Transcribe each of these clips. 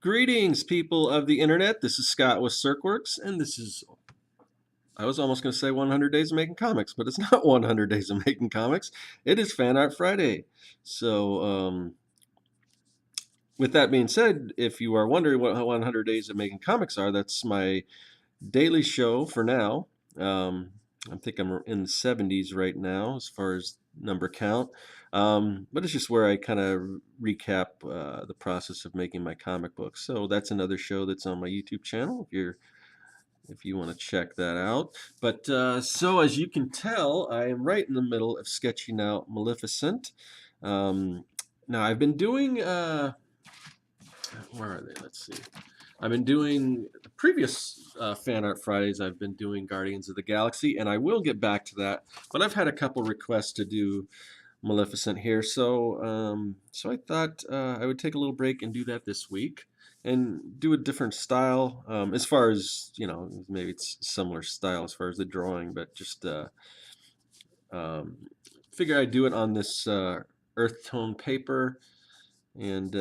Greetings, people of the internet. This is Scott with Circworks, and I was almost going to say 100 Days of Making Comics, but it's not 100 Days of Making Comics. It is Fan Art Friday. So, with that being said, if you are wondering what 100 Days of Making Comics are, that's my daily show for now. I think I'm in the 70s right now as far as number count. But it's just where I kind of recap the process of making my comic books. So that's another show that's on my YouTube channel if you want to check that out. But so as you can tell, I am right in the middle of sketching out Maleficent. Now I've been doing where are they? Let's see. I've been doing the previous Fan Art Fridays. I've been doing Guardians of the Galaxy, and I will get back to that. But I've had a couple requests to do Maleficent here, so I thought I would take a little break and do that this week, and do a different style. As far as maybe it's similar style as far as the drawing, but just um, figure I'd do it on this earth tone paper, and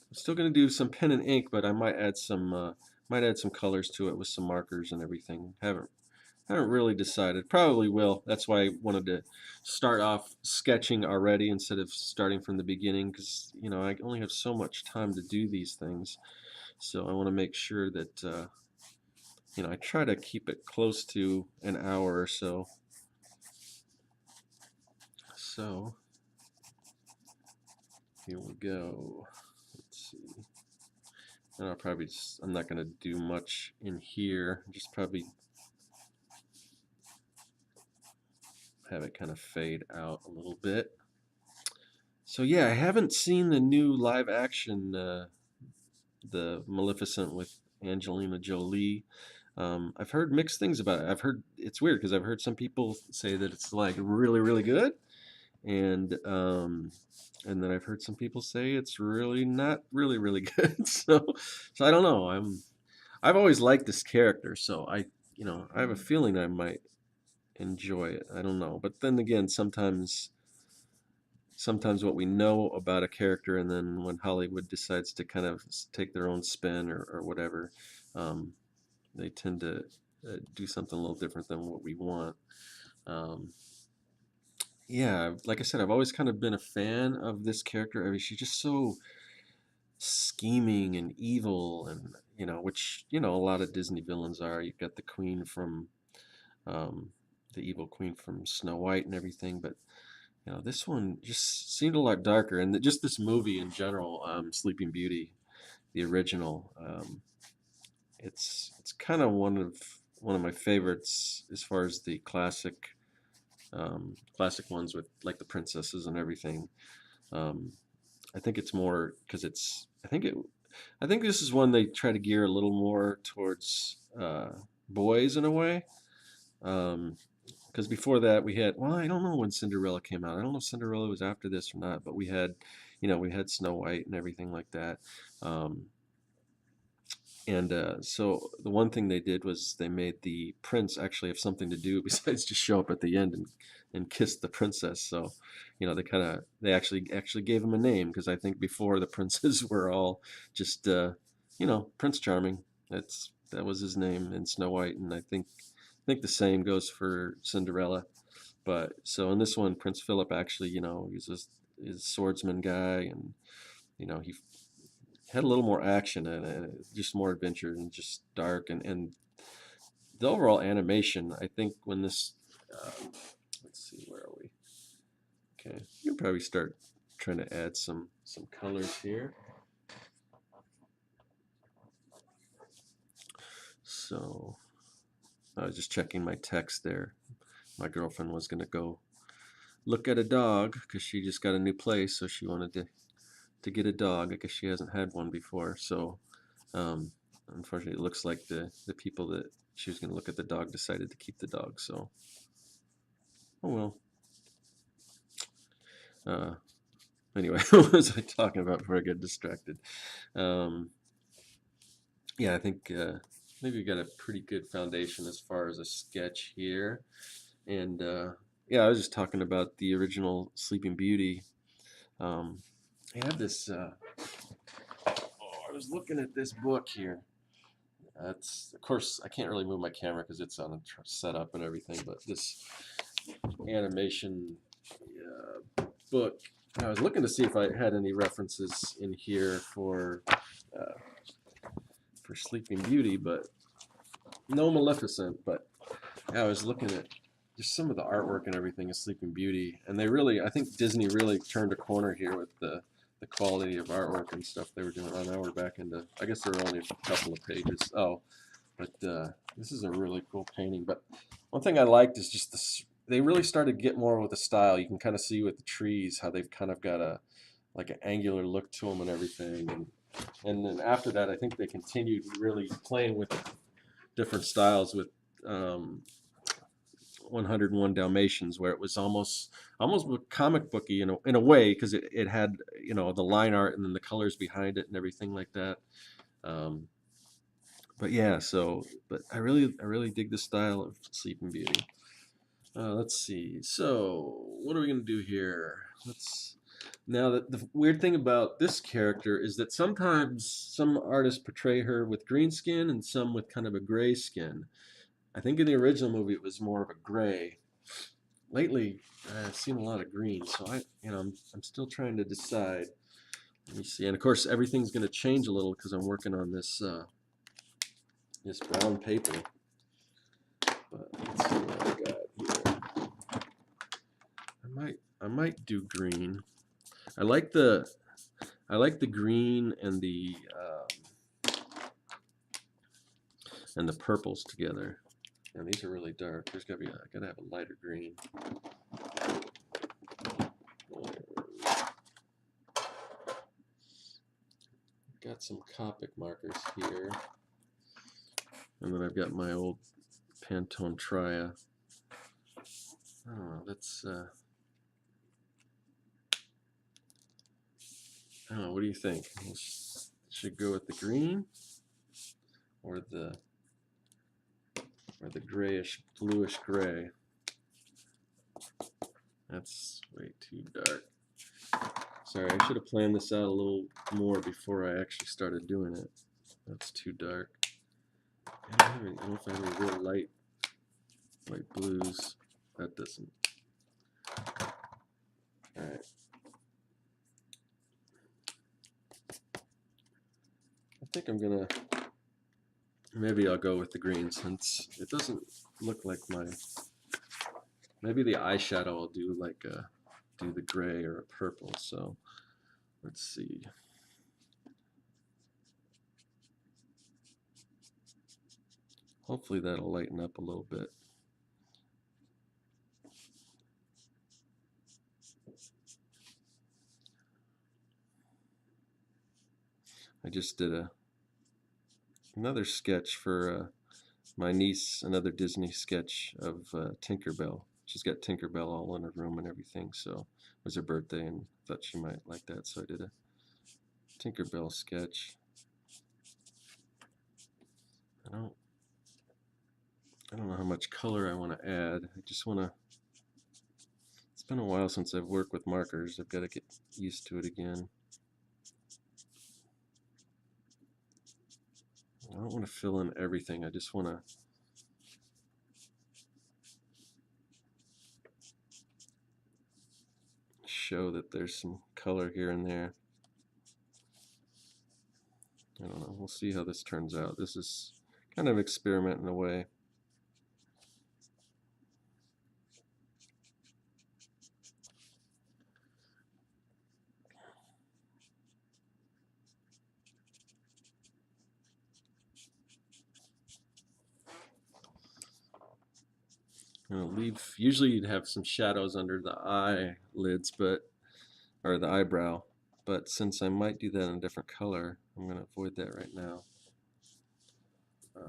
I'm still going to do some pen and ink, but I might add some colors to it with some markers and everything. Haven't really decided. Probably will. That's why I wanted to start off sketching already instead of starting from the beginning, because I only have so much time to do these things. So I want to make sure that I try to keep it close to an hour or so. So here we go. Let's see. And I'm not going to do much in here. Just probably have it kind of fade out a little bit. So yeah, I haven't seen the new live action, the Maleficent with Angelina Jolie. I've heard mixed things about it. I've heard it's weird because I've heard some people say that it's like really, really good, and then I've heard some people say it's really not really, really good. So I don't know. I've always liked this character, so I have a feeling I might enjoy it. I don't know. But then again, sometimes what we know about a character, and then when Hollywood decides to kind of take their own spin or whatever, um, they tend to do something a little different than what we want. Um, yeah, like I said, I've always kind of been a fan of this character. I mean, she's just so scheming and evil, and which a lot of Disney villains are. You've got the queen from um, the evil queen from Snow White and everything, but this one just seemed a lot darker, and just this movie in general, Sleeping Beauty, the original, it's kind of one of my favorites as far as the classic ones with like the princesses and everything. Um, I think it's more because I think this is one they try to gear a little more towards boys in a way. Because before that we had, well, I don't know when Cinderella came out. I don't know if Cinderella was after this or not, but we had Snow White and everything like that. Um, and so the one thing they did was they made the prince actually have something to do besides just show up at the end and kiss the princess. So, they actually gave him a name, because I think before the princes were all just Prince Charming. That was his name in Snow White, and I think the same goes for Cinderella. But so in this one, Prince Philip actually, he's a swordsman guy, and he had a little more action and just more adventure and just dark, and the overall animation. I think when this, let's see, where are we? Okay, you can probably start trying to add some colors here. So I was just checking my text there. My girlfriend was gonna go look at a dog because she just got a new place, so she wanted to get a dog. I guess she hasn't had one before, so um, unfortunately, it looks like the people that she was going to look at the dog decided to keep the dog. So, oh well. Uh, anyway, what was I talking about before I get distracted? Um, yeah, I think maybe we got a pretty good foundation as far as a sketch here. And yeah, I was just talking about the original Sleeping Beauty. Um, I have this. Oh, I was looking at this book here. It's of course I can't really move my camera because it's on a setup and everything. But this animation book, I was looking to see if I had any references in here for Sleeping Beauty, but no Maleficent. But yeah, I was looking at just some of the artwork and everything of Sleeping Beauty, and they really, I think Disney really turned a corner here with the quality of artwork and stuff they were doing. Oh, now we're back into, I guess there were only a couple of pages. Oh, but this is a really cool painting. But one thing I liked is just this. They really started to get more with the style. You can kind of see with the trees how they've kind of got a like an angular look to them and everything. And then after that, I think they continued really playing with different styles with um, 101 Dalmatians, where it was almost comic booky in a way because it had the line art and then the colors behind it and everything like that. Um, but yeah, but I really dig the style of Sleeping Beauty. Let's see. So what are we gonna do here? Let's now the weird thing about this character is that sometimes some artists portray her with green skin and some with kind of a gray skin. I think in the original movie it was more of a gray. Lately, I've seen a lot of green, so I'm still trying to decide. Let me see, and of course everything's going to change a little because I'm working on this brown paper. But let's see what I got here. I might do green. I like the I like the green and the purples together. And these are really dark. I gotta have a lighter green. Got some Copic markers here. And then I've got my old Pantone Tria. Oh, I don't know, what do you think? Should go with the green or the grayish, bluish gray? That's way too dark. Sorry, I should have planned this out a little more before I actually started doing it. That's too dark. I don't know if I have any real light blues. That doesn't. Alright. I think I'm gonna. Maybe I'll go with the green since it doesn't look like my. Maybe the eyeshadow I'll do do the gray or a purple. So let's see. Hopefully that'll lighten up a little bit. I just did another sketch for my niece, another Disney sketch of Tinkerbell. She's got Tinkerbell all in her room and everything, so it was her birthday and thought she might like that, so I did a Tinkerbell sketch. I don't know how much color I want to add. I just want to. It's been a while since I've worked with markers. I've got to get used to it again. I don't want to fill in everything. I just want to show that there's some color here and there. I don't know. We'll see how this turns out. This is kind of experiment in a way. Usually you'd have some shadows under the eyelids, or the eyebrow, but since I might do that in a different color, I'm going to avoid that right now. I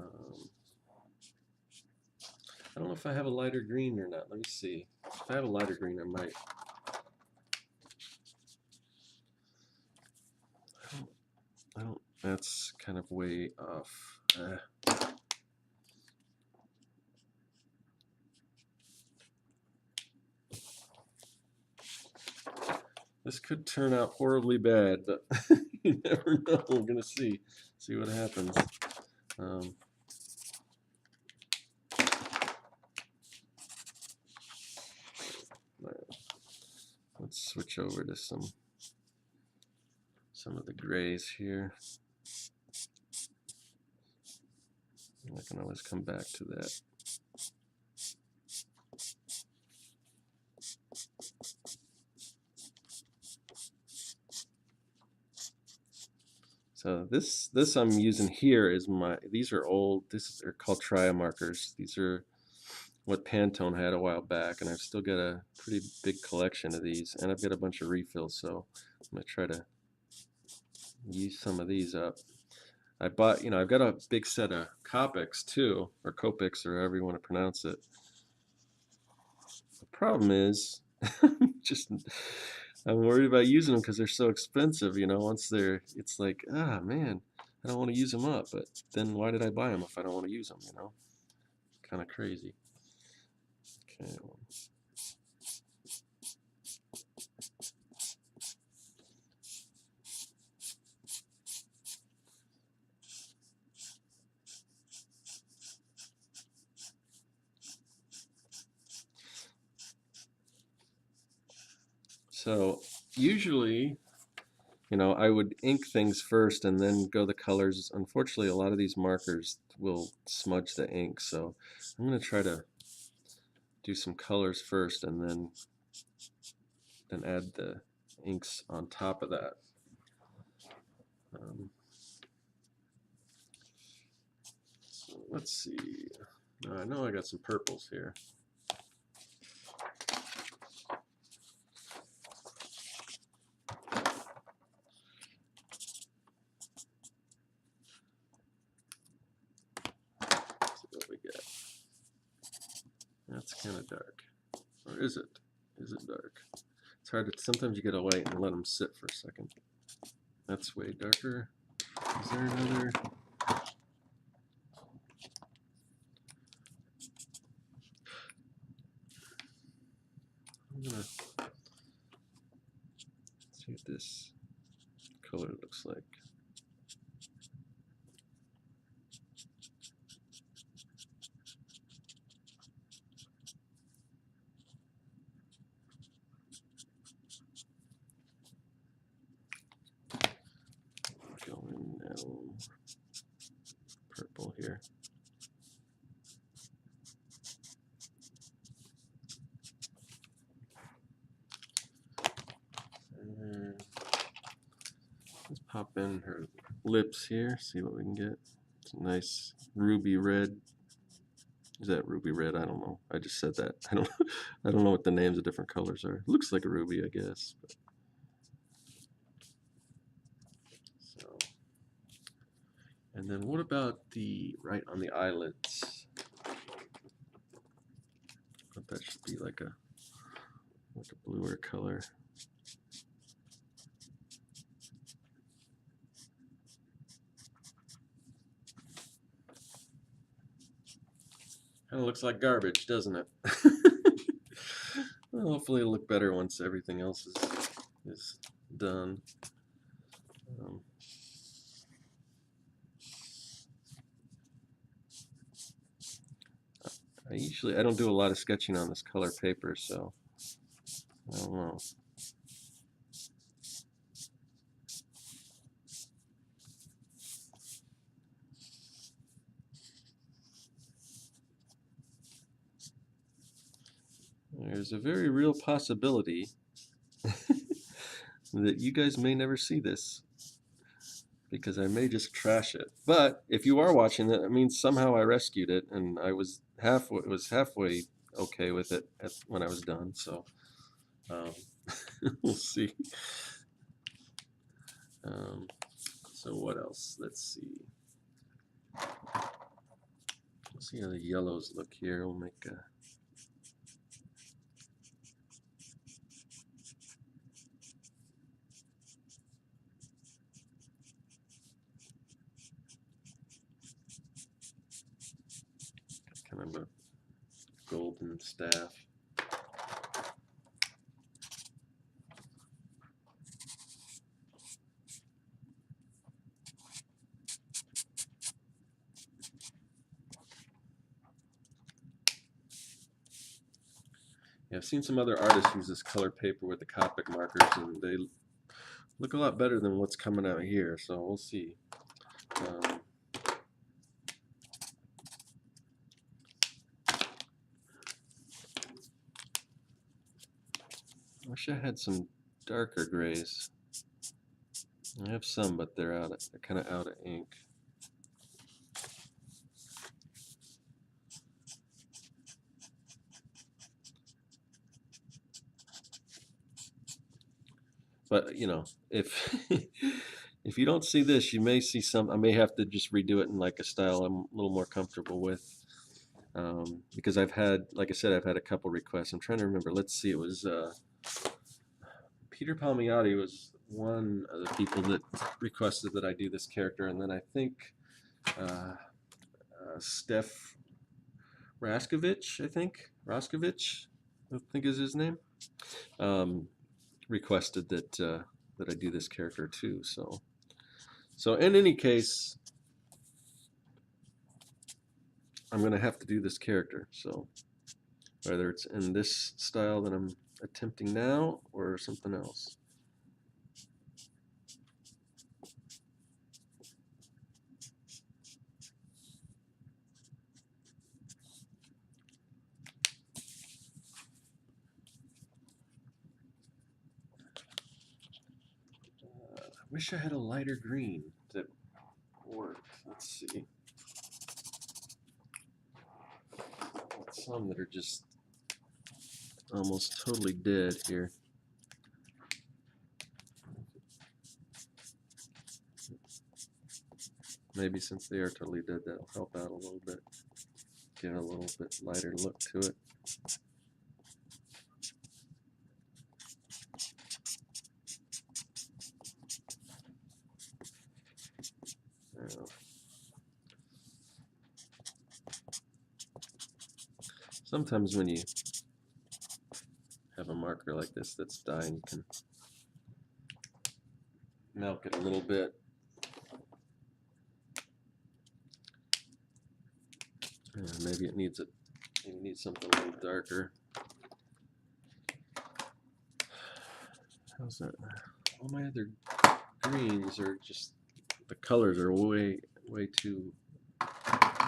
don't know if I have a lighter green or not. Let me see. If I have a lighter green, I might. I That's kind of way off. This could turn out horribly bad, but you never know. We're gonna see what happens. Um, let's switch over to some of the grays here. I can always come back to that. So this I'm using here is these are old, they're called tria markers. These are what Pantone had a while back, and I've still got a pretty big collection of these, and I've got a bunch of refills, so I'm gonna try to use some of these up. I bought, I've got a big set of Copics too, or Copics, or however you want to pronounce it. The problem is, just I'm worried about using them because they're so expensive. Once it's like, man, I don't want to use them up. But then why did I buy them if I don't want to use them? Kind of crazy. Okay. So usually, I would ink things first and then go the colors. Unfortunately, a lot of these markers will smudge the ink, so I'm going to try to do some colors first and then add the inks on top of that. So let's see. I know I got some purples here. That's kind of dark. Or is it? Is it dark? It's hard to, sometimes you gotta wait and let them sit for a second. That's way darker. Is there another? I'm gonna see what this color looks like. Going now purple here. And let's pop in her lips here, see what we can get. It's a nice ruby red. Is that ruby red? I don't know. I just said that. I don't know what the names of different colors are. Looks like a ruby, I guess. But. So, and then what about the right on the eyelids? But that should be like a bluer color. Kind of looks like garbage, doesn't it? Well, hopefully it'll look better once everything else is done. I don't do a lot of sketching on this color paper, so I don't know. There's a very real possibility that you guys may never see this because I may just trash it. But if you are watching it, it means somehow I rescued it and I was halfway okay with it when I was done. So we'll see. So what else? Let's see. Let's see how the yellows look here. We'll make a kind of a golden staff. Yeah, I've seen some other artists use this color paper with the Copic markers, and they look a lot better than what's coming out here, so we'll see. I wish I had some darker grays. I have some, but they're kind of out of ink. But you know, if if you don't see this, you may see some. I may have to just redo it in like a style I'm a little more comfortable with, because I've had, like I said, I've had a couple requests. I'm trying to remember. Let's see. It was Peter Palmiotti was one of the people that requested that I do this character, and then I think Steph Raskovich, I think is his name. Requested that that I do this character too. So in any case, I'm gonna have to do this character. So whether it's in this style that I'm attempting now or something else. I wish I had a lighter green that worked. Let's see. Some that are just almost totally dead here. Maybe since they are totally dead, that'll help out a little bit. Get a little bit lighter look to it. Sometimes when you have a marker like this that's dying, you can milk it a little bit. And maybe it needs something a little darker. How's that? All my other greens are just, the colors are way too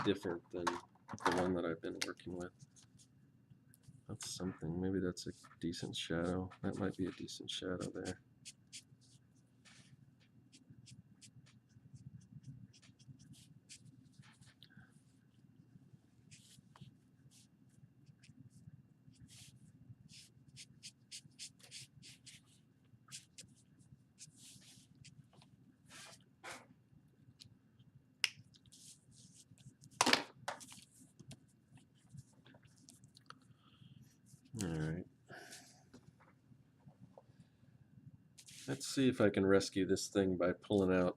different than the one that I've been working with. That's something. Maybe that's a decent shadow. That might be a decent shadow there. All right. Let's see if I can rescue this thing by pulling out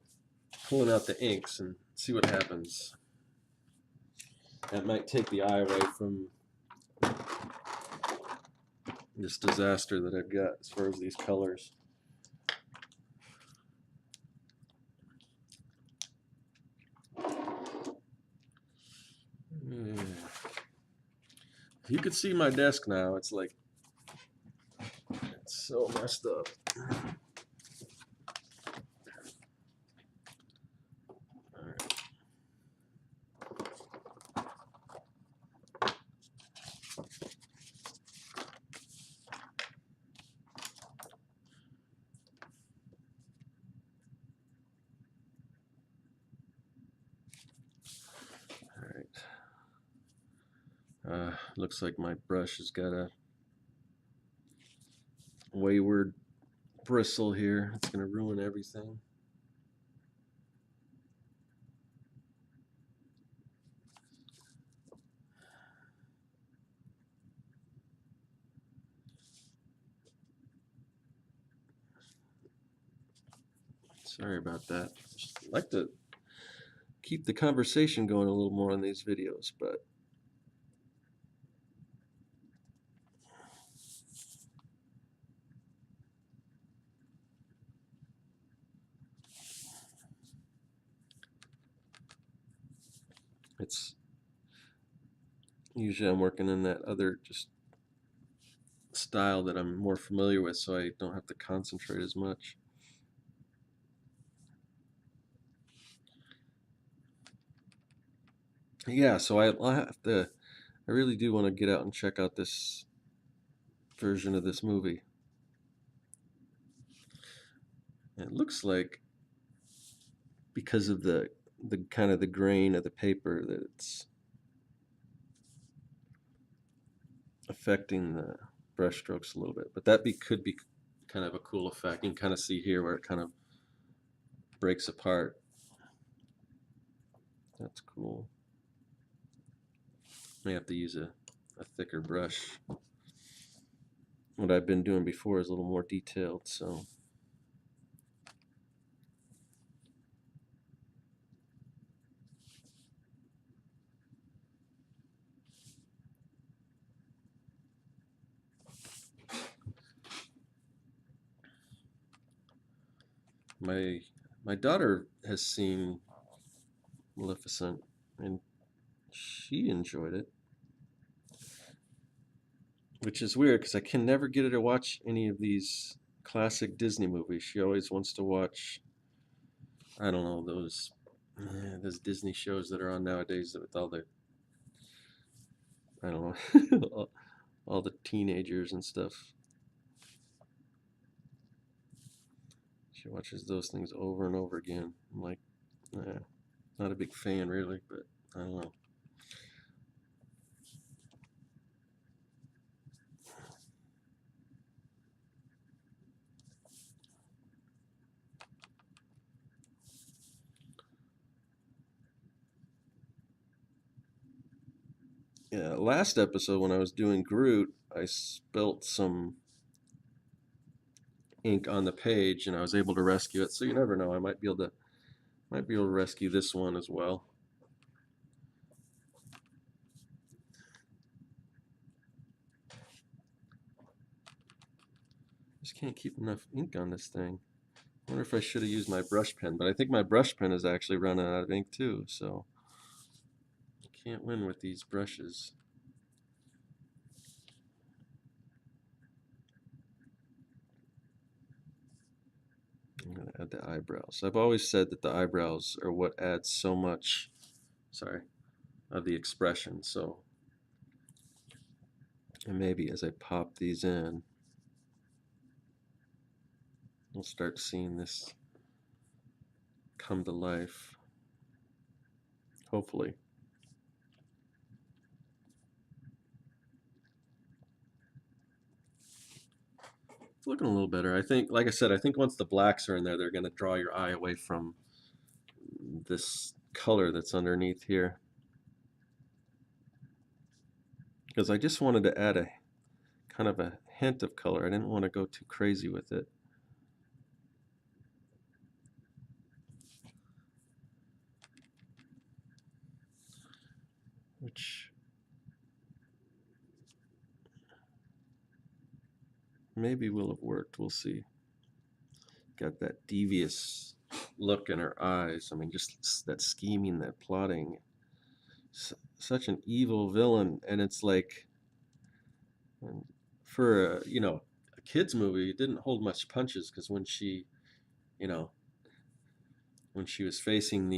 the inks and see what happens. That might take the eye away from this disaster that I've got as far as these colors. If you could see my desk now, it's like, it's so messed up. Looks like my brush has got a wayward bristle here. It's going to ruin everything. Sorry about that. I'd like to keep the conversation going a little more on these videos, but It's usually I'm working in that other just style that I'm more familiar with, so I don't have to concentrate as much. Yeah, so I'll have to. I really do want to get out and check out this version of this movie. It looks like because of the kind of the grain of the paper that it's affecting the brush strokes a little bit, but could be kind of a cool effect. You can kind of see here where it kind of breaks apart. That's cool. May have to use a thicker brush. What I've been doing before is a little more detailed, so my my daughter has seen Maleficent and she enjoyed it, which is weird because I can never get her to watch any of these classic Disney movies. She always wants to watch, I don't know, those Disney shows that are on nowadays with all the, I don't know, all the teenagers and stuff. She watches those things over and over again. I'm like, not a big fan really, but I don't know. Yeah, last episode when I was doing Groot, I spilt some ink on the page and I was able to rescue it. So you never know, I might be able to rescue this one as well. Just can't keep enough ink on this thing. I wonder if I should have used my brush pen, but I think my brush pen is actually running out of ink too, so I can't win with these brushes. I'm gonna add the eyebrows. I've always said that the eyebrows are what adds so much, sorry, of the expression. So, and maybe as I pop these in, we'll start seeing this come to life. Hopefully. It's looking a little better. I think, like I said, I think once the blacks are in there, they're going to draw your eye away from this color that's underneath here. Because I just wanted to add a kind of a hint of color. I didn't want to go too crazy with it. Which maybe will have worked. We'll see. Got that devious look in her eyes. I mean, just that scheming, that plotting. Such an evil villain. And it's like, for a kids movie, it didn't hold much punches because you know, when she was facing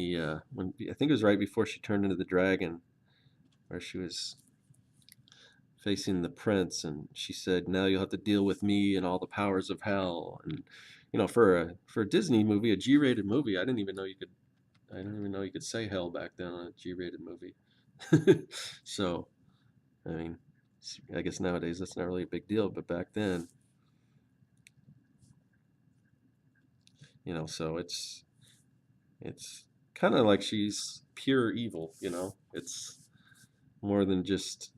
when I think it was right before she turned into the dragon, where she was facing the prince, and she said, "Now you'll have to deal with me and all the powers of hell." And for a Disney movie, a G-rated movie, I didn't even know you could say hell back then on a G-rated movie. So, I mean, I guess nowadays that's not really a big deal, but back then, so it's kind of like she's pure evil. It's more than just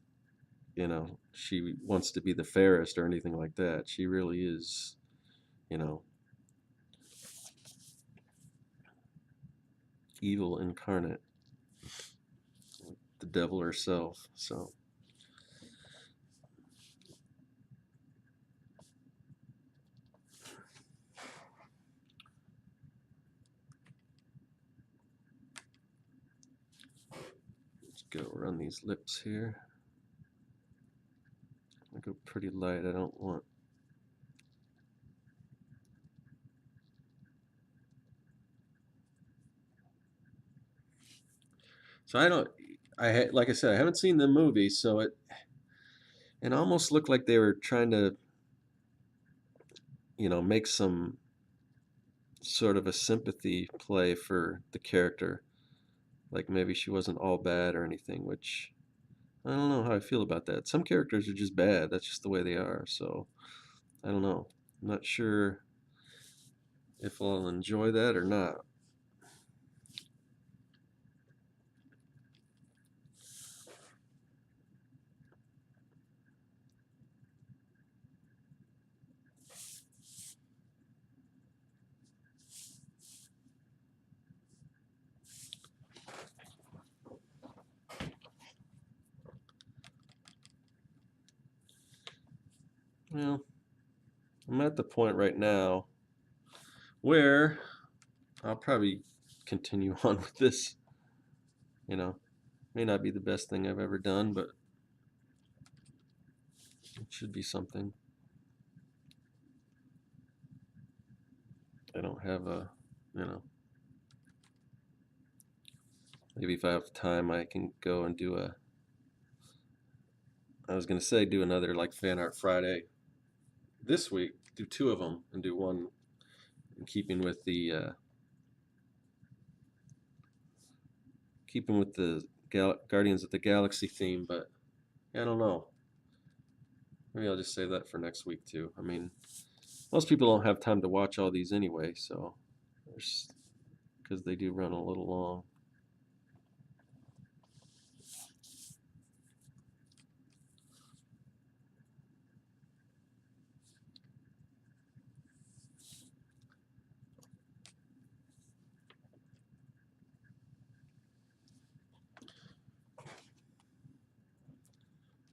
she wants to be the fairest or anything like that. She really is, you know, evil incarnate, the devil herself. So, go run these lips here. I go pretty light. I don't want. So I don't. Like I said, I haven't seen the movie, so it almost looked like they were trying to, make some sort of a sympathy play for the character. Like maybe she wasn't all bad or anything, which I don't know how I feel about that. Some characters are just bad. That's just the way they are. So I don't know. I'm not sure if I'll enjoy that or not. Well, I'm at the point right now where I'll probably continue on with this. You know, may not be the best thing I've ever done, but it should be something. I don't have you know, maybe if I have time, I can go and do I was going to say do another like Fan Art Friday this week, do two of them and do one in keeping with the Guardians of the Galaxy theme, but yeah, I don't know. Maybe I'll just save that for next week too. I mean, most people don't have time to watch all these anyway, so there's because they do run a little long.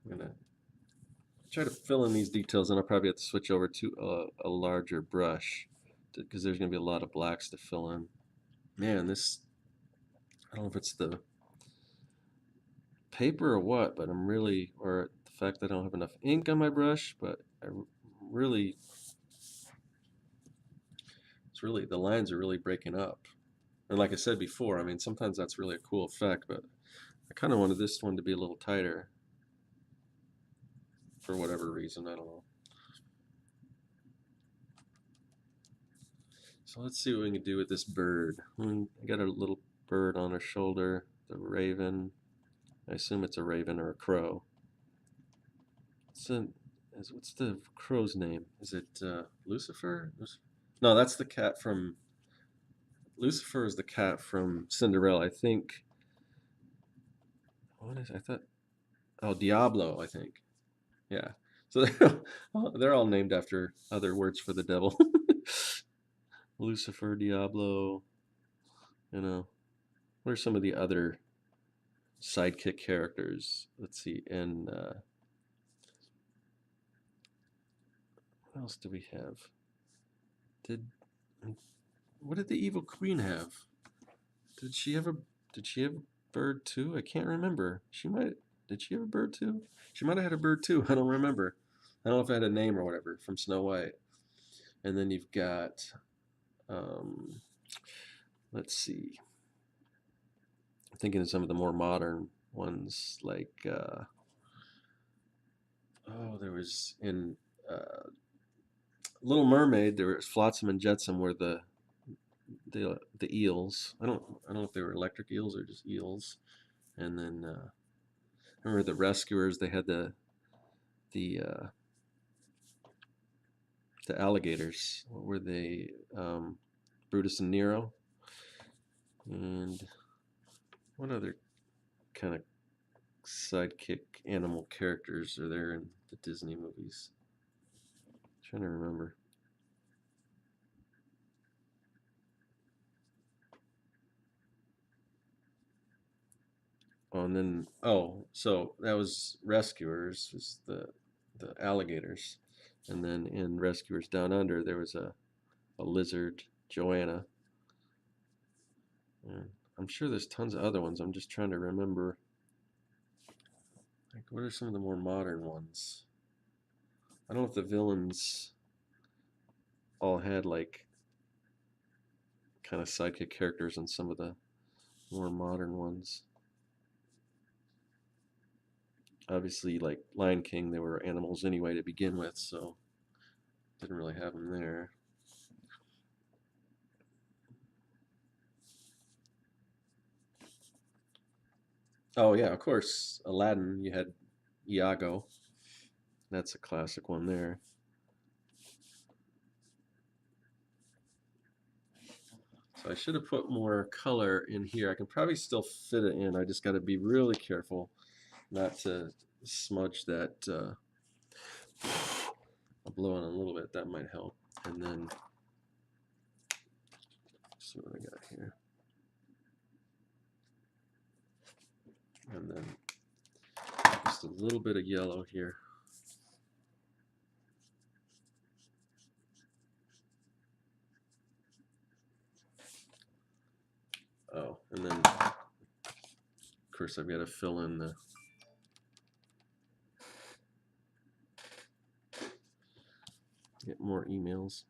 I'm gonna try to fill in these details, and I'll probably have to switch over to a larger brush because there's gonna be a lot of blacks to fill in. Man, this I don't know if it's the paper or what, but or the fact that I don't have enough ink on my brush, but really, the lines are really breaking up. And like I said before, I mean, sometimes that's really a cool effect, but I kind of wanted this one to be a little tighter for whatever reason. I don't know. So let's see what we can do with this bird. I got a little bird on her shoulder, the raven. I assume it's a raven or a crow. What's the crow's name? Is it Lucifer? No, that's the cat from. Lucifer is the cat from Cinderella. I think. I thought. Oh, Diablo, I think. Yeah. So they're all named after other words for the devil. Lucifer, Diablo, you know. What are some of the other sidekick characters? Let's see. And what else do we have? Did what did the evil queen have? Did she have a did she have a bird too? I can't remember. She might did she have a bird too? She might have had a bird too. I don't remember. I don't know if it had a name or whatever from Snow White. And then you've got um, let's see. I'm thinking of some of the more modern ones like there was in Little Mermaid. There was Flotsam and Jetsam were the eels. I don't know if they were electric eels or just eels. And then I remember the rescuers. They had the uh, the alligators. What were they? Brutus and Nero. And what other kind of sidekick animal characters are there in the Disney movies? I'm trying to remember. Oh, and then so that was Rescuers, was the alligators, and then in Rescuers Down Under there was a lizard, Joanna. And I'm sure there's tons of other ones. I'm just trying to remember Like, what are some of the more modern ones? I don't know if the villains all had like kind of sidekick characters in some of the more modern ones. Obviously, like Lion King, they were animals anyway to begin with, so didn't really have them there. Oh yeah, of course, Aladdin. You had Iago. That's a classic one there. So I should have put more color in here. I can probably still fit it in. I just got to be really careful not to smudge that. I'll blow on a little bit. That might help. And then see what I got here. And then just a little bit of yellow here. Oh, and then of course I've got to fill in the get more emails.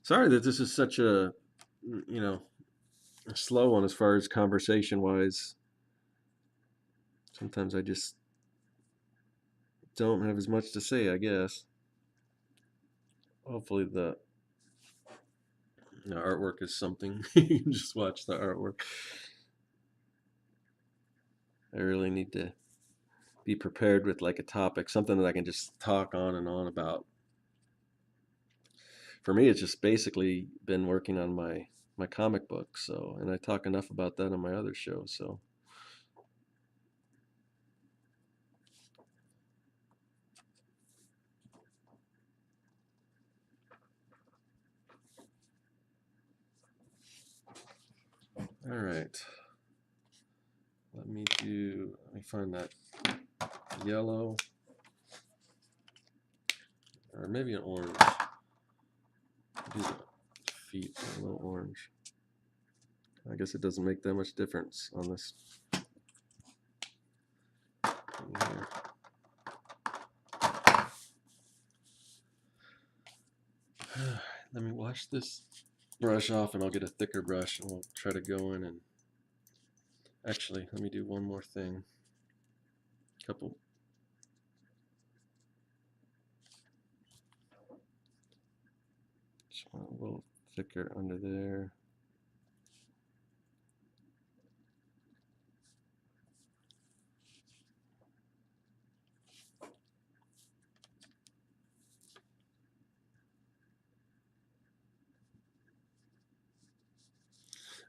Sorry that this is such a a slow one as far as conversation wise. Sometimes I just don't have as much to say, I guess. Hopefully the artwork is something. You can just watch the artwork. I really need to be prepared with like a topic, something that I can just talk on and on about. For me, it's just basically been working on my comic book. So, and I talk enough about that on my other show. So, all right. Let me find that yellow, or maybe an orange. Do the feet a little orange. I guess it doesn't make that much difference on this thing here. Let me wash this brush off and I'll get a thicker brush and we'll try to go in and actually let me do one more thing. Couple just want a little thicker under there.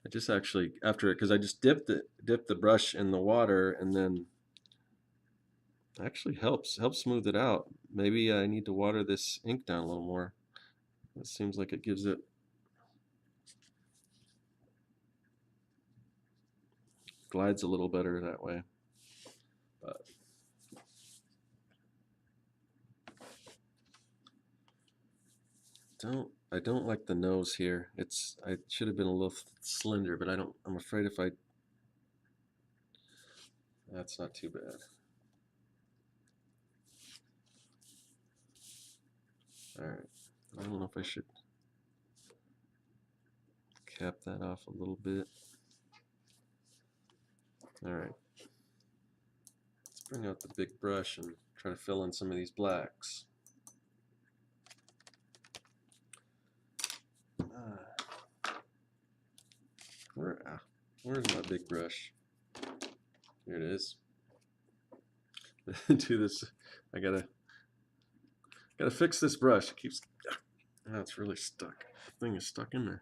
I just actually after it because I just dipped the brush in the water and then actually helps smooth it out. Maybe I need to water this ink down a little more. It seems like it gives it glides a little better that way. But I don't like the nose here. I should have been a little slender, but I'm afraid if I that's not too bad. All right. I don't know if I should cap that off a little bit. All right. Let's bring out the big brush and try to fill in some of these blacks. Where's my big brush? Here it is. Do this. I gotta fix this brush. It keeps. Oh, it's really stuck. The thing is stuck in there.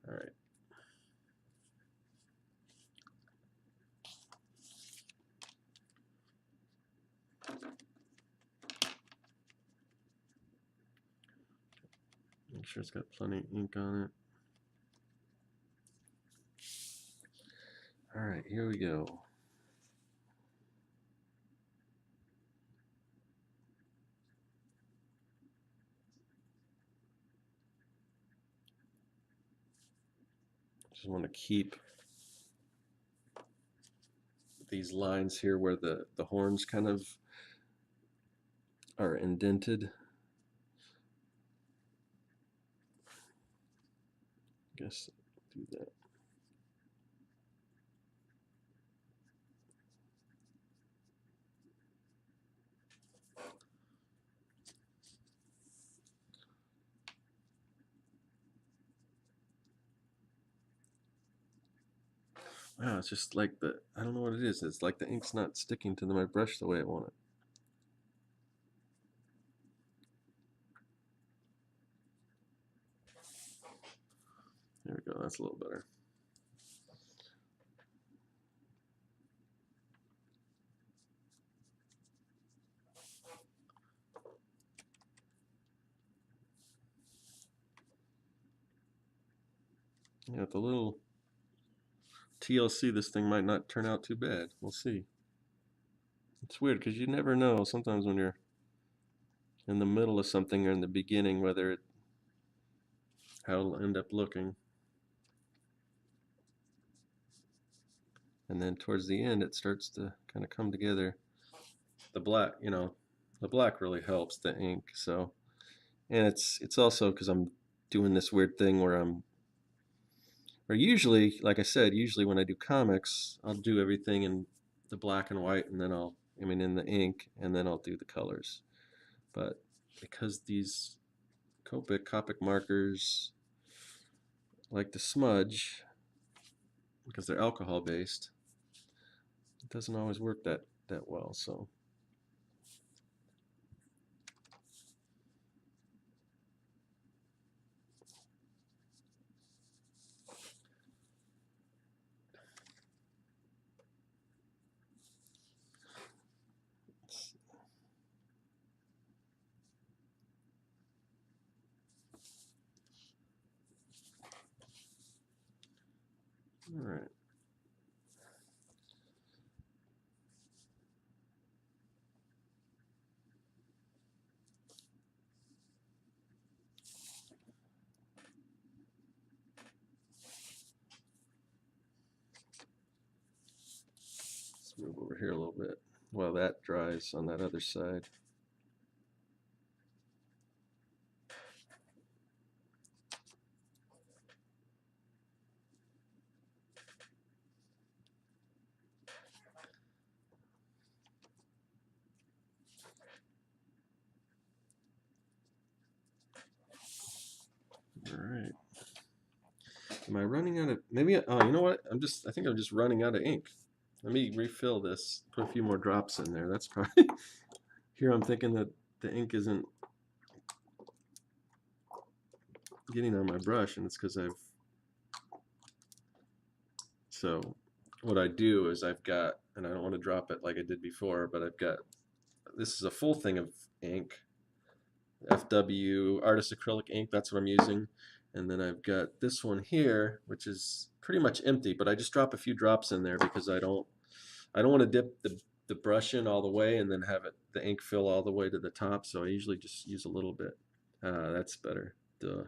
All right. Make sure it's got plenty of ink on it. All right, here we go. Just want to keep these lines here where the horns kind of are indented. Guess do that. Wow, it's just like I don't know what it is. It's like the ink's not sticking to my brush the way I want it. There we go, that's a little better. Yeah, with a little TLC, this thing might not turn out too bad. We'll see. It's weird because you never know sometimes when you're in the middle of something or in the beginning how it'll end up looking. And then towards the end it starts to kind of come together. The black, the black really helps the ink. So, and it's also because I'm doing this weird thing where or usually, like I said, usually when I do comics, I'll do everything in the black and white, and then in the ink, and then I'll do the colors. But because these Copic markers like to smudge, because they're alcohol based, it doesn't always work that well. So. All right. Let's move over here a little bit while that dries on that other side. All right. Am I running out of, maybe, oh, you know what? I think I'm just running out of ink. Let me refill this, put a few more drops in there. That's probably, here I'm thinking that the ink isn't getting on my brush, and it's because so what I do is I've got, and I don't want to drop it like I did before, but this is a full thing of ink, FW Artist Acrylic ink, that's what I'm using. And then I've got this one here, which is pretty much empty, but I just drop a few drops in there because I don't want to dip the brush in all the way and then have the ink fill all the way to the top. So I usually just use a little bit. That's better. Duh.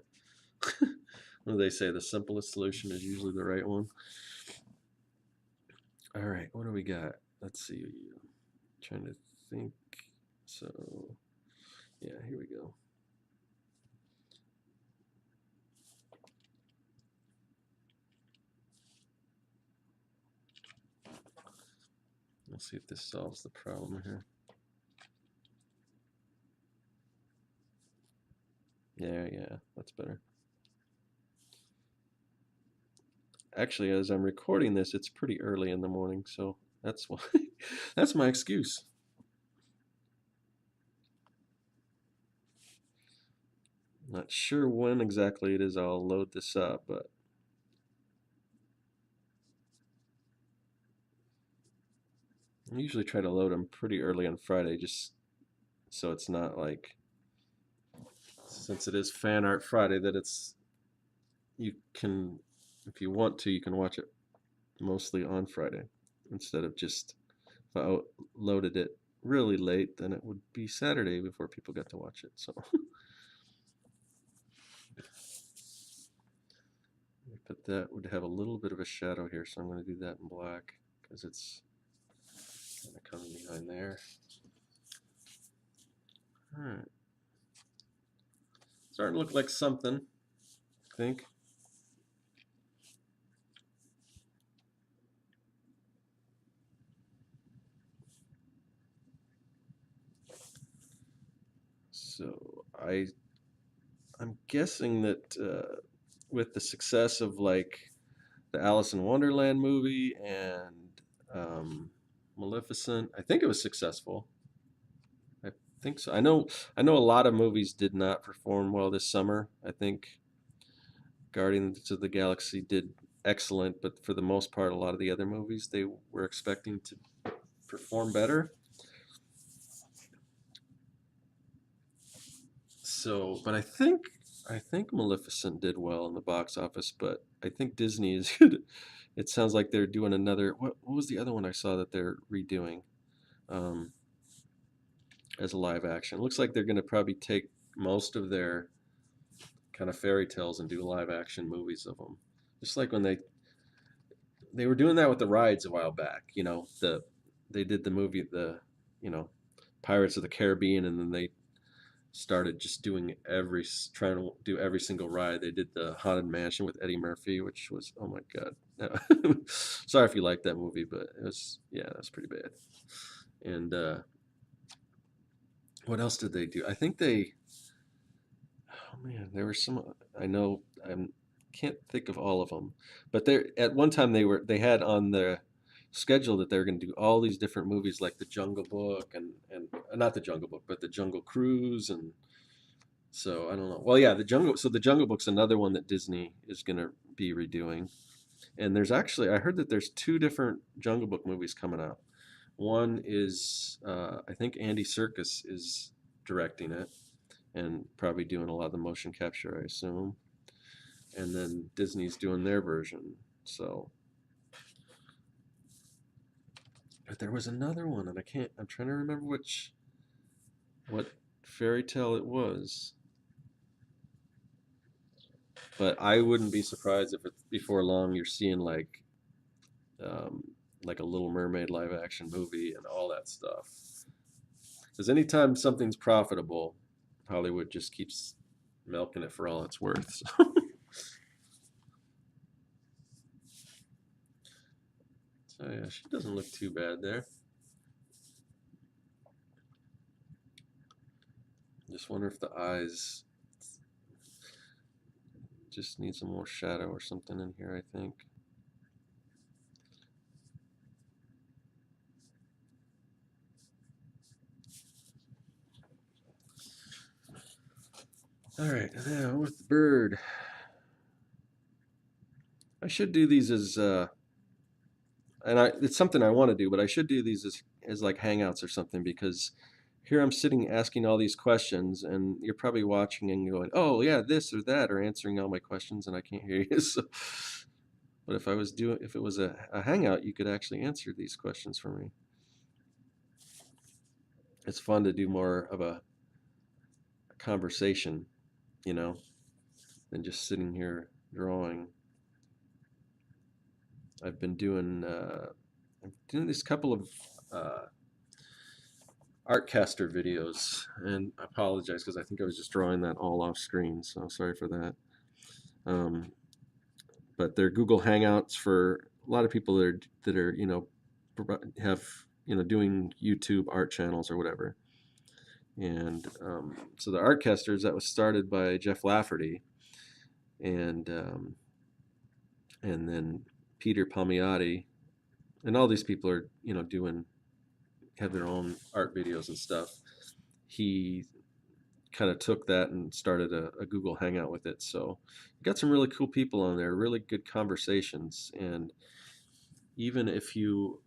What do they say? The simplest solution is usually the right one. All right, what do we got? Let's see. I'm trying to think. So, yeah, here we go. We'll see if this solves the problem here. Yeah, that's better. Actually, as I'm recording this, it's pretty early in the morning, so that's why that's my excuse. Not sure when exactly it is I'll load this up, but I usually try to load them pretty early on Friday, just so it's not like, since it is Fan Art Friday, that you can, if you want to, you can watch it mostly on Friday instead of just, if I loaded it really late, then it would be Saturday before people got to watch it. So put but that would have a little bit of a shadow here, so I'm going to do that in black because it's kind of coming behind there. All right. Starting to look like something, I think. So I'm guessing that with the success of like the Alice in Wonderland movie and um, Maleficent, I think it was successful. I think so. I know a lot of movies did not perform well this summer. I think Guardians of the Galaxy did excellent, but for the most part, a lot of the other movies they were expecting to perform better. So, but I think Maleficent did well in the box office, but I think Disney is good. It sounds like they're doing another. What was the other one I saw that they're redoing um, as a live action? It looks like they're going to probably take most of their kind of fairy tales and do live action movies of them. Just like when they were doing that with the rides a while back. They did the movie you know Pirates of the Caribbean, and then they started just doing trying to do every single ride. They did the Haunted Mansion with Eddie Murphy, which was, oh my god. Sorry if you liked that movie, but it was, yeah, that's pretty bad. And what else did they do? I think they, oh man, there were some. I know I can't think of all of them, but there at one time they had on the schedule that they were going to do all these different movies like the Jungle Book and not the Jungle Book, but the Jungle Cruise. And so I don't know. Well, yeah, the Jungle Book's another one that Disney is going to be redoing. And there's actually, I heard that there's two different Jungle Book movies coming out. One is, I think Andy Serkis is directing it and probably doing a lot of the motion capture, I assume. And then Disney's doing their version. So, but there was another one, and I'm trying to remember what fairy tale it was. But I wouldn't be surprised if before long you're seeing um, like a Little Mermaid live action movie and all that stuff. Because anytime something's profitable, Hollywood just keeps milking it for all it's worth. So, so yeah, she doesn't look too bad there. Just wonder if the eyes just need some more shadow or something in here, I think. All right, now with the bird. I should do these as it's something I want to do, but I should do these as like hangouts or something, because here I'm sitting asking all these questions, and you're probably watching and going, "Oh yeah, this or that," or answering all my questions, and I can't hear you. So, but if it was a hangout, you could actually answer these questions for me. It's fun to do more of a conversation, you know, than just sitting here drawing. I've been doing this couple of uh, Artcaster videos, and I apologize because I think I was just drawing that all off screen, so sorry for that. Um, but they're Google Hangouts for a lot of people that are have doing YouTube art channels or whatever. And so the Artcasters, that was started by Jeff Lafferty, and and then Peter Palmiotti, and all these people are doing have their own art videos and stuff. He kind of took that and started a Google Hangout with it. So you got some really cool people on there, really good conversations, and even if you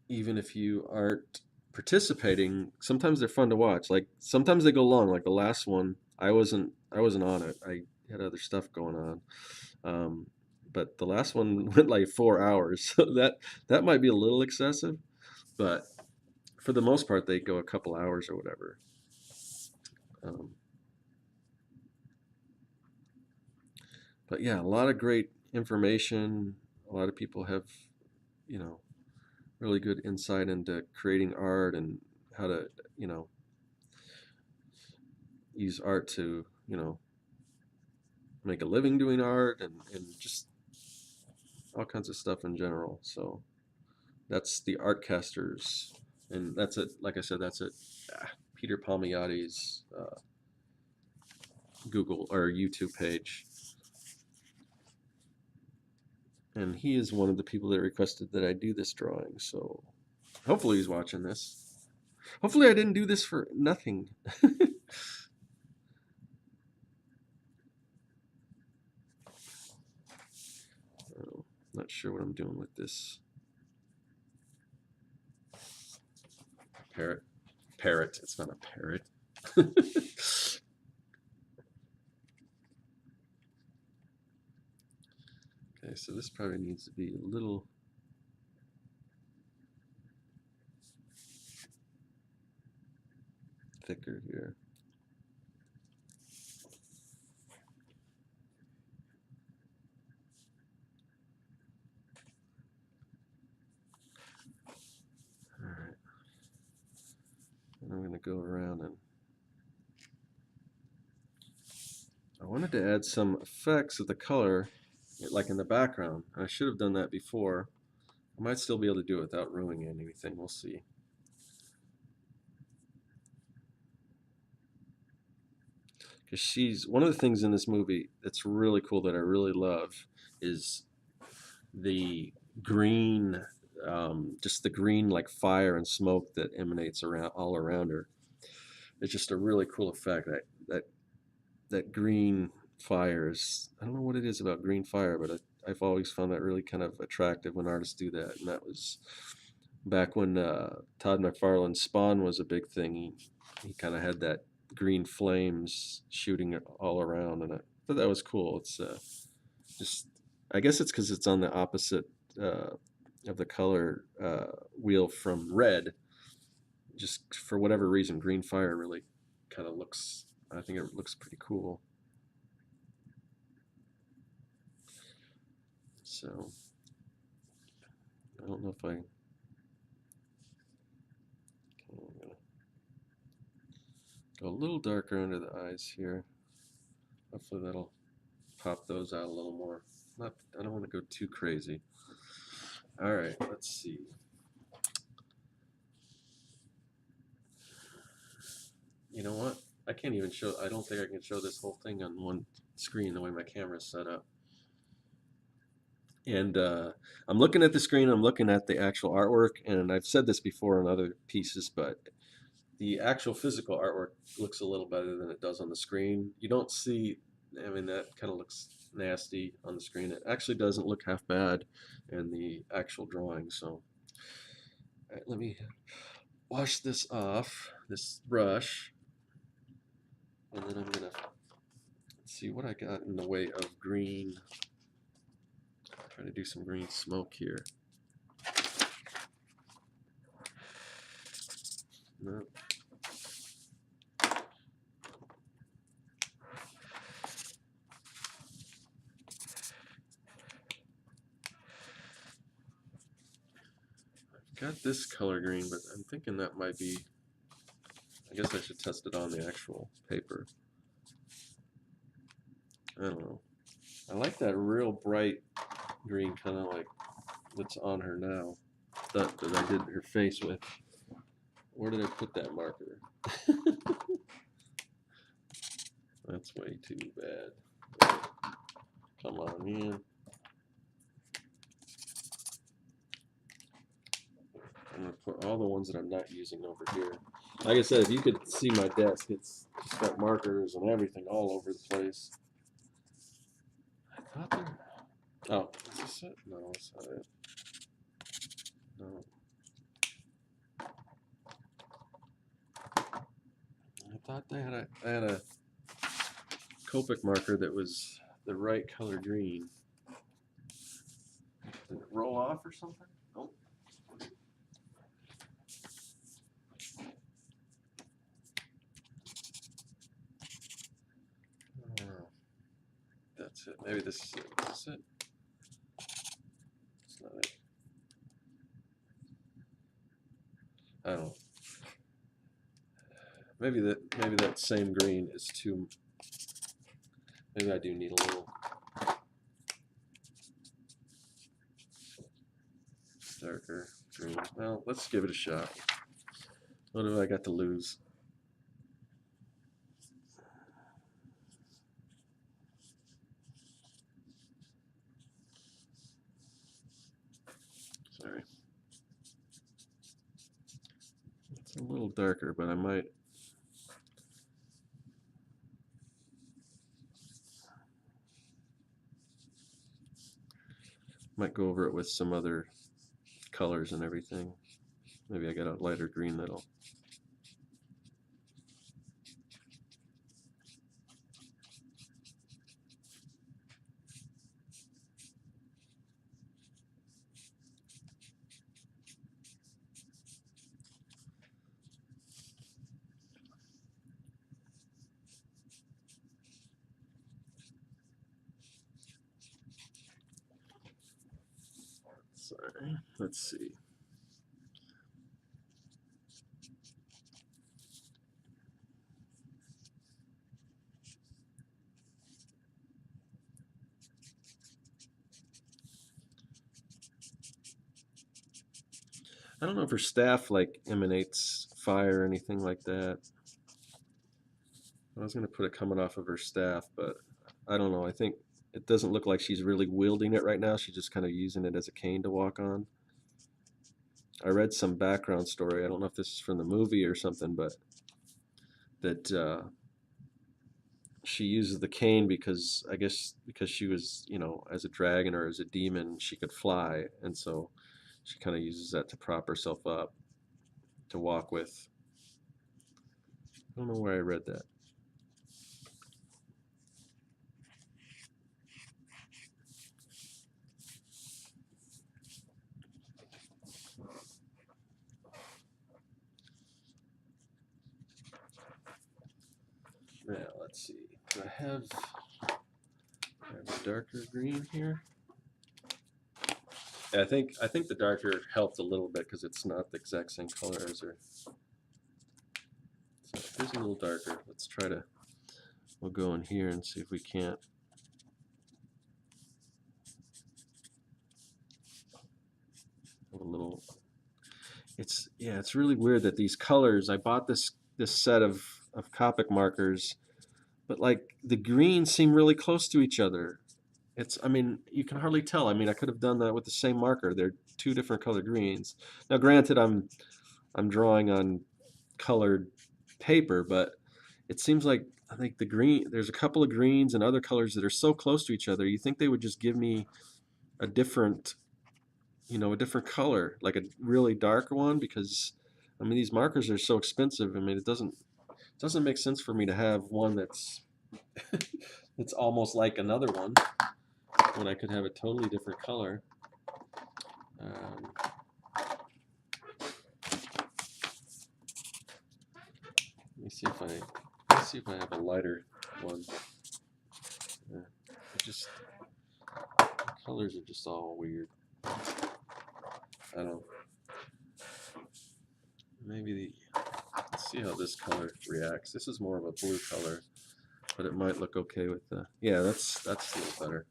even if you aren't participating, sometimes they're fun to watch. Like sometimes they go long. Like the last one, I wasn't on it. I had other stuff going on. Um, but the last one went like 4 hours, so that might be a little excessive. But for the most part, they go a couple hours or whatever. Um, But yeah, a lot of great information. A lot of people have, you know, really good insight into creating art and how to, you know, use art to, you know, make a living doing art and just all kinds of stuff in general. So that's the Artcasters, and that's it. Like I said, that's it. Peter Palmiotti's Google or YouTube page, and he is one of the people that requested that I do this drawing. So hopefully he's watching this. Hopefully I didn't do this for nothing. Oh, not sure what I'm doing with this parrot. Parrot. It's not a parrot. Okay, so this probably needs to be a little thicker here. All right. And I'm going to go around and I wanted to add some effects of the color, like in the background. I should have done that before. I might still be able to do it without ruining anything. We'll see. Because she's one of the things in this movie that's really cool that I really love is the green, just the green like fire and smoke that emanates around all around her. It's just a really cool effect. That green fire is, I don't know what it is about green fire, but I've always found that really kind of attractive when artists do that. And that was back when Todd McFarlane's Spawn was a big thing. He kind of had that green flames shooting all around, and I thought that was cool. It's just, I guess it's because it's on the opposite uh, of the color wheel from red. Just for whatever reason, green fire really kind of looks. I think it looks pretty cool. So I don't know if I'm gonna go a little darker under the eyes here. Hopefully that'll pop those out a little more. Not, I don't want to go too crazy. All right, let's see. You know what? I can't even show. I don't think I can show this whole thing on one screen the way my camera's set up. And I'm looking at the screen. I'm looking at the actual artwork, and I've said this before in other pieces, but the actual physical artwork looks a little better than it does on the screen. You don't see, I mean, that kind of looks nasty on the screen. It actually doesn't look half bad in the actual drawing. So, all right, let me wash this off, this brush, and then I'm gonna see what I got in the way of green. Try to do some green smoke here. No. Got this color green, but I'm thinking that might be, I guess I should test it on the actual paper. I don't know. I like that real bright green, kind of like what's on her now, that I did her face with. Where did I put that marker? That's way too bad. Come on, man. I'm gonna put all the ones that I'm not using over here. Like I said, if you could see my desk, it's just got markers and everything all over the place. I thought there. Oh, is this it? No, that's not it. No. I thought I had a Copic marker that was the right color green. Did it roll off or something? Nope. Oh, that's That's it. Maybe this is it. Is this it? It's not it. I don't know. Maybe that same green is too. Maybe I do need a little darker green. Well, let's give it a shot. What have I got to lose? Sorry. It's a little darker, but I might go over it with some other colors and everything. Maybe I got a lighter green that'll. Sorry, let's see. I don't know if her staff like emanates fire or anything like that. I was gonna put it coming off of her staff, but I don't know. I think it doesn't look like she's really wielding it right now. She's just kind of using it as a cane to walk on. I read some background story. I don't know if this is from the movie or something, but that she uses the cane because I guess because she was, as a dragon or as a demon, she could fly, and so she kind of uses that to prop herself up to walk with. I don't know where I read that. Now let's see. Do I have a darker green here? Yeah, I think the darker helped a little bit because it's not the exact same color as her. So here's a little darker. Let's try to. We'll go in here and see if we can't. A little. It's really weird that these colors. I bought this set of Copic markers, but like the greens seem really close to each other. I mean, you can hardly tell. I mean, I could have done that with the same marker. They're two different color greens. Now, granted, I'm drawing on colored paper, but it seems like I think there's a couple of greens and other colors that are so close to each other. You think they would just give me a different, a different color, like a really dark one, because I mean these markers are so expensive. I mean, it doesn't make sense for me to have one that's it's almost like another one when I could have a totally different color. Um, let me see if I have a lighter one. The colors are just all weird. I don't. Maybe let's see how this color reacts. This is more of a blue color, but it might look okay with the. Yeah, that's a little better.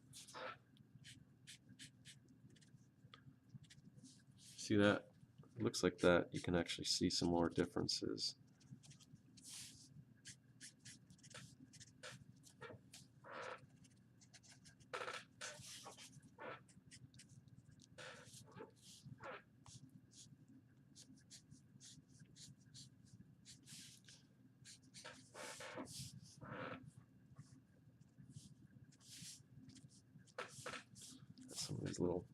See that? It looks like that. You can actually see some more differences. Some of these little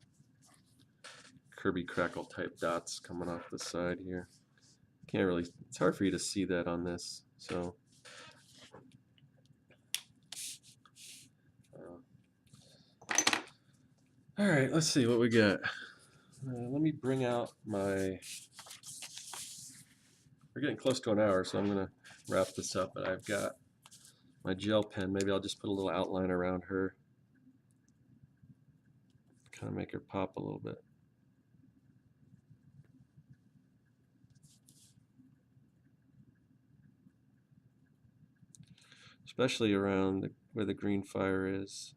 Kirby Crackle type dots coming off the side here. Can't really, it's hard for you to see that on this, so. All right, let's see what we got. Let me bring out we're getting close to an hour, so I'm gonna wrap this up, but I've got my gel pen. Maybe I'll just put a little outline around her. kind of make her pop a little bit. Especially around where the green fire is.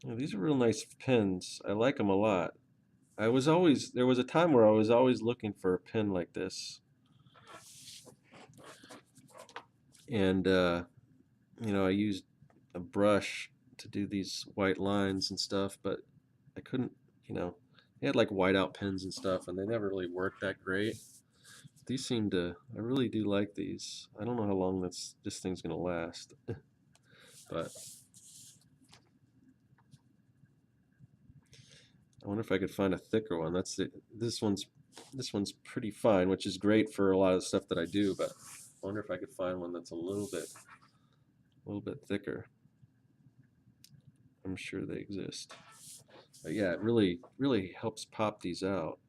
Yeah, these are real nice pins. I like them a lot. There was a time where I was always looking for a pin like this. And, I used a brush to do these white lines and stuff, but I couldn't, they had like whiteout pins and stuff, and they never really worked that great. These I really do like these. I don't know how long this thing's gonna last, but I wonder if I could find a thicker one. This one's pretty fine, which is great for a lot of the stuff that I do, but I wonder if I could find one that's a little bit thicker. I'm sure they exist. But yeah, it really helps pop these out.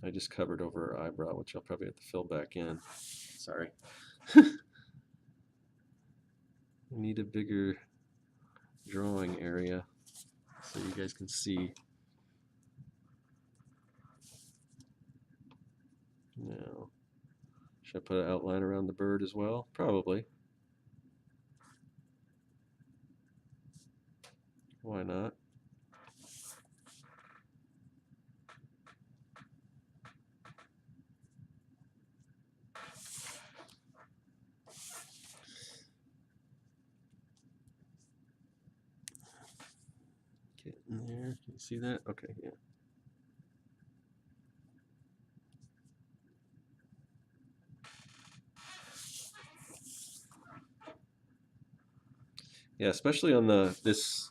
I just covered over her eyebrow, which I'll probably have to fill back in. Sorry. I need a bigger drawing area so you guys can see. Now, should I put an outline around the bird as well? Probably. Why not? Get in there. Can you see that? Okay, yeah. Yeah, especially on this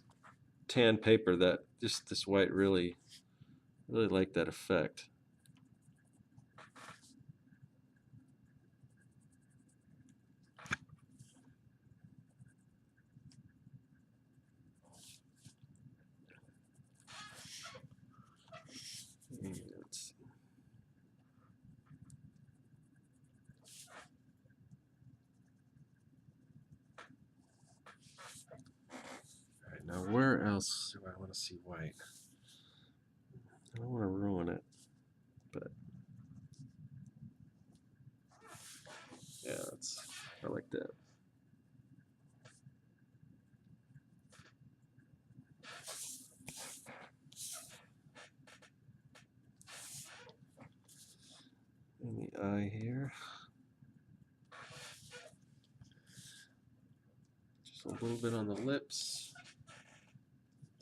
tan paper, that just this white really like that effect. Let's see. All right, now where else do I want to see white? I don't want to ruin it, but yeah, I like that. In the eye here. Just a little bit on the lips.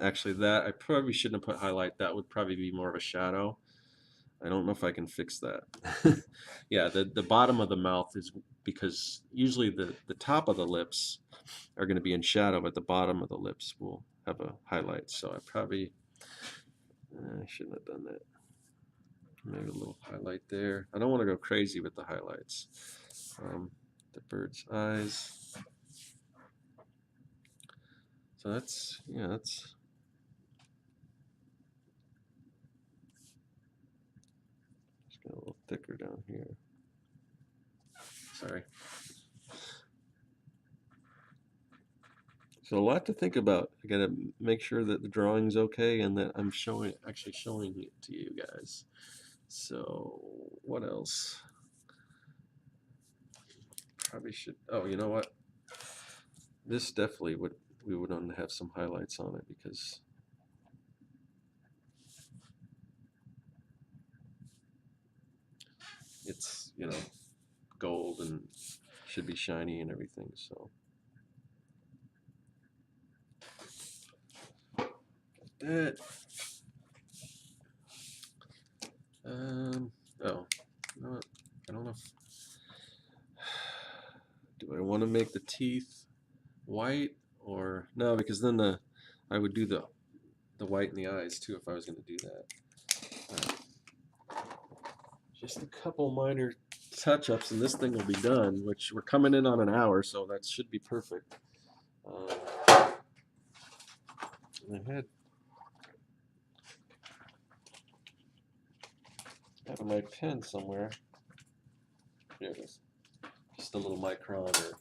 Actually, that I probably shouldn't have put highlight. That would probably be more of a shadow. I don't know if I can fix that. Yeah, the bottom of the mouth is because usually the top of the lips are going to be in shadow, but the bottom of the lips will have a highlight. So I shouldn't have done that. Maybe a little highlight there. I don't want to go crazy with the highlights. The bird's eyes. So that's just get a little thicker down here. Sorry. So a lot to think about. I gotta make sure that the drawing's okay and that I'm actually showing it to you guys. So what else? Probably should. Oh, you know what? This definitely we would want to have some highlights on it because it's gold and should be shiny and everything. So that. Oh, you know what? I don't know if do I want to make the teeth white or no, because then I would do the white in the eyes too if I was going to do that. Just a couple minor touch-ups and this thing will be done, which we're coming in on an hour, so that should be perfect. I had my pen somewhere. Here it is. Just a little micron or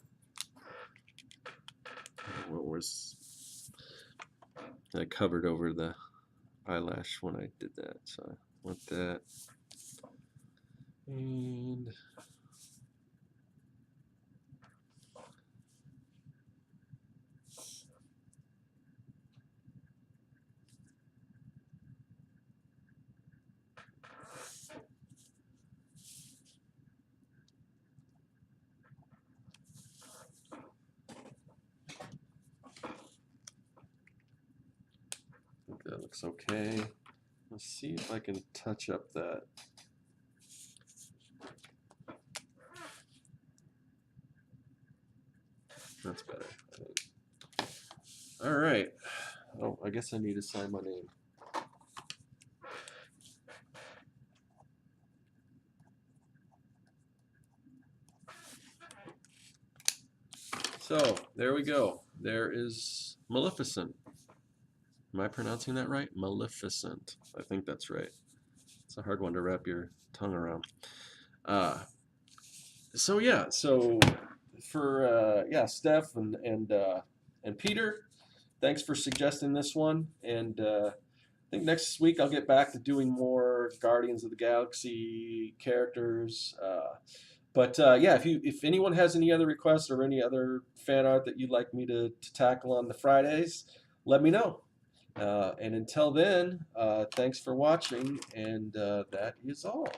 what was I covered over the eyelash when I did that, so I want that. And I think that looks okay. Let's see if I can touch up that. That's better, I think. All right. Oh, I guess I need to sign my name. So there we go. There is Maleficent. Am I pronouncing that right? Maleficent. I think that's right. It's a hard one to wrap your tongue around. So yeah, so for yeah, Steph and Peter, thanks for suggesting this one. And I think next week I'll get back to doing more Guardians of the Galaxy characters. But yeah, if anyone has any other requests or any other fan art that you'd like me to tackle on the Fridays, let me know. And until then, thanks for watching, and that is all.